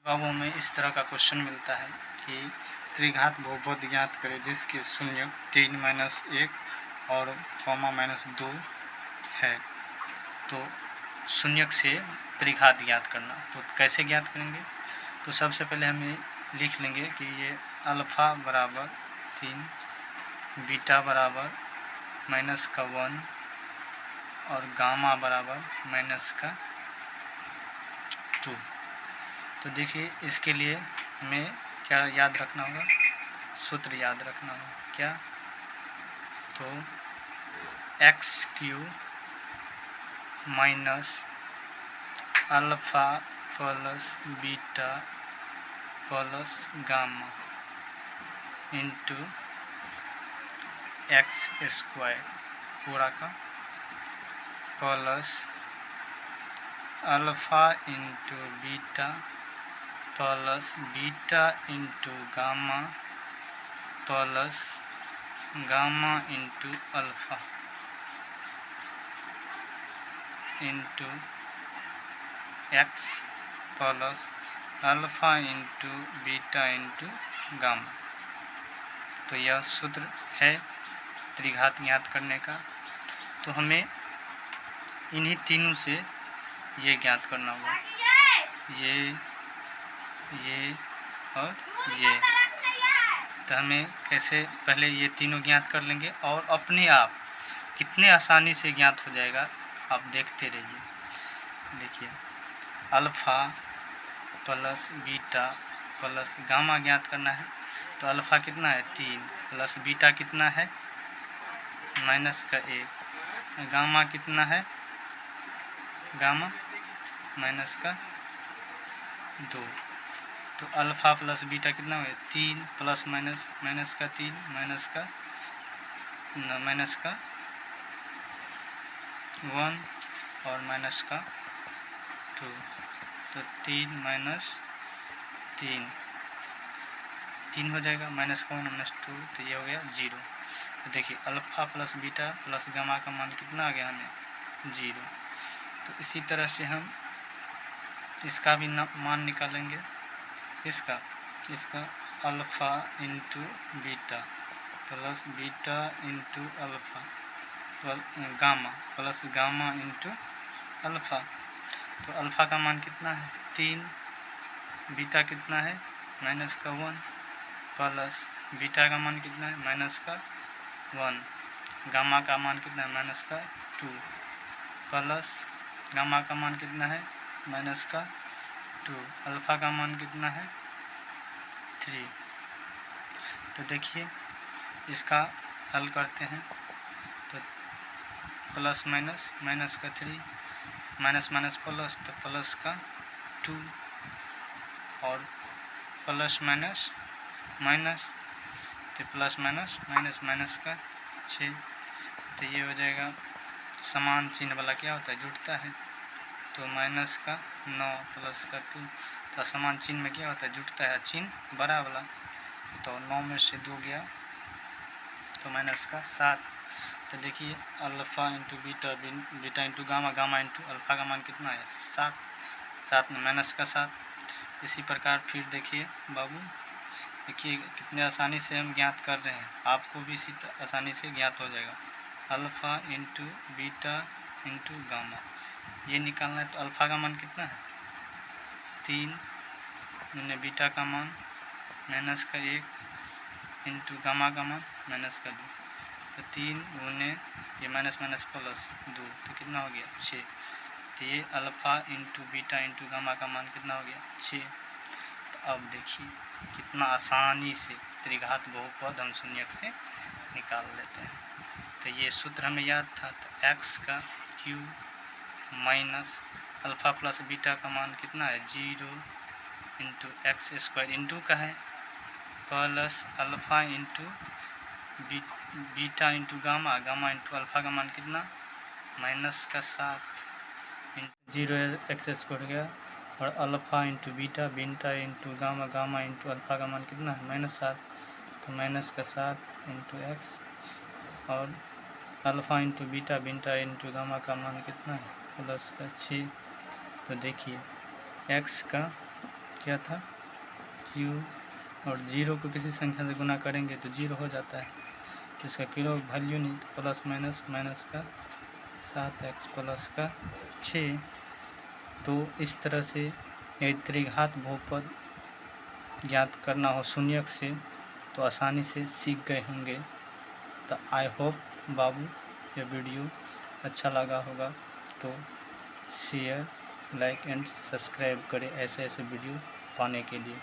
बाबू में इस तरह का क्वेश्चन मिलता है कि त्रिघात बहुपद ज्ञात करें जिसके शून्य 3 - 1 और कॉमा -2 है, तो शून्यक से त्रिघात ज्ञात करना। तो कैसे ज्ञात करेंगे? तो सबसे पहले हमें लिख लेंगे कि ये अल्फ़ा बराबर 3, बीटा बराबर -1 और गामा बराबर -2। तो देखिए इसके लिए हमें क्या याद रखना होगा? सूत्र याद रखना होगा। क्या? तो x³ minus alpha plus beta plus gamma into x² पूरा का plus alpha into beta plus beta into gamma plus gamma into alpha into x plus alpha into beta into gamma. तो यह सूत्र है त्रिघात ज्ञात करने का। तो हमें इन्हीं तीनों से ये ज्ञात करना होगा, ये और ये। तो हमें कैसे पहले ये तीनों ज्ञात कर लेंगे और अपने आप कितने आसानी से ज्ञात हो जाएगा आप देखते रहिए। देखिए alpha plus beta plus gamma ज्ञात करना है। तो अल्फ़ा कितना है? 3 प्लस बीटा कितना है? -1। गामा कितना है? गामा -2। तो अल्फ़ा प्लस बीटा कितना हो गया? 3 प्लस माइनस -3 -1 और -2। तो 3 हो जाएगा, -1 -2। तो ये हो गया 0। तो देखिए alpha plus beta plus gamma का मान कितना आ गया हमें? 0। तो इसी तरह से हम इसका भी मान निकालेंगे। इसका alpha into beta plus beta into alpha gamma plus gamma into alpha. तो अल्फ़ा का मान कितना है? 3। बीटा कितना है? -1 प्लस बीटा का मान कितना है? -1। गामा का मान कितना है? -2 प्लस गामा का मान कितना है? -2। अल्फ़ा का मान कितना है? 3। तो देखिए इसका हल करते हैं। तो प्लस माइनस का 3 माइनस प्लस, तो प्लस का 2 और प्लस माइनस तो प्लस माइनस का 6। तो ये हो जाएगा समान चिन्ह वाला क्या होता है? जुड़ता है। तो माइनस का 9 प्लस का 2। तो समान चिन्ह में क्या होता है? जुड़ता है चिन्ह बड़ा वाला। तो 9 में से 2 गया तो माइनस का 7। तो देखिए alpha into beta beta into gamma gamma into alpha का मान कितना है? 7 में माइनस का 7। इसी प्रकार फिर देखिए बाबू, देखिए कितने आसानी से हम ज्ञात कर रहे हैं, आपको भी इसी आसानी से ज्ञात हो जाएगा। Alpha into beta into gamma ये निकालना है। तो अल्फ़ा का मान कितना है? 3 मैंने बीटा का मान -1 इंटू गामा का मान -2। तो 3 गुने ये माइनस प्लस 2 तो कितना हो गया? 6। तो ये alpha into beta into gamma का मान कितना हो गया? 6। तो अब देखिए कितना आसानी से त्रिघात बहुपद हम शून्यक से निकाल लेते हैं। तो ये सूत्र हमें याद था। तो x³ minus alpha plus beta का मान कितना है? 0 इंटू x² इंटू का है plus alpha into beta into gamma gamma into alpha का मान कितना? -7 इंटू 0 x² हो गया और alpha into beta beta into gamma gamma into alpha का मान कितना है? -7। तो -7 इंटू x और alpha into beta beta into gamma का मान कितना है? +6। तो देखिए x का क्या था क्यू, और 0 को किसी संख्या से गुना करेंगे तो 0 हो जाता है, तो इसका किलो वैल्यू नहीं, तो प्लस माइनस माइनस का 7x प्लस का 6। तो इस तरह से यदि त्रिघात बहुपद ज्ञात करना हो शून्यक से तो आसानी से सीख गए होंगे। तो आई होप बाबू ये वीडियो अच्छा लगा होगा, तो शेयर, लाइक एंड सब्सक्राइब करें ऐसे वीडियो पाने के लिए।